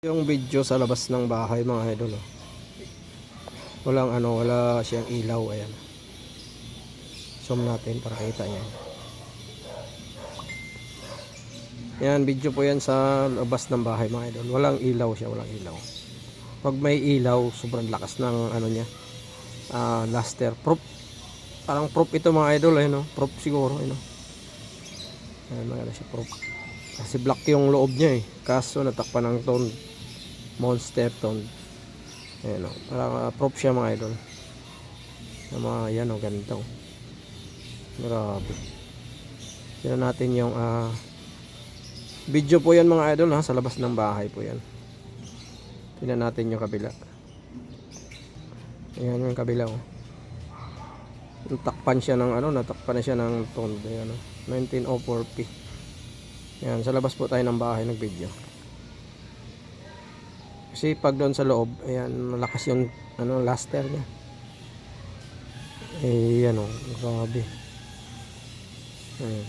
Yung video sa labas ng bahay mga idol, oh. Wala siyang ilaw. Ayan, zoom natin para kita niya. Yan, video po yan sa labas ng bahay mga idol. Walang ilaw siya, walang ilaw. Pag may ilaw, sobrang lakas ng niya, luster proof. Parang proof ito mga idol, no? Proof siguro, no? Ayan, maganda siya, proof. Kasi black yung loob niya, kaso natakpan ng tone, monster tone. Ayan, o, parang proof siya mga idol. Yan, o, ganito. Grabe. Tignan natin yung video po yan mga idol, sa labas ng bahay po yan. Tignan natin yung kabila. Ayan yung kabila, o. Natakpan siya ng natakpan na siya ng tone. Ayan, 1904p. Ayan, sa labas po tayo ng bahay nag-video. Kasi pag doon sa loob, ayan, malakas yung luster niya. Ayan, o, grabe. Ayan.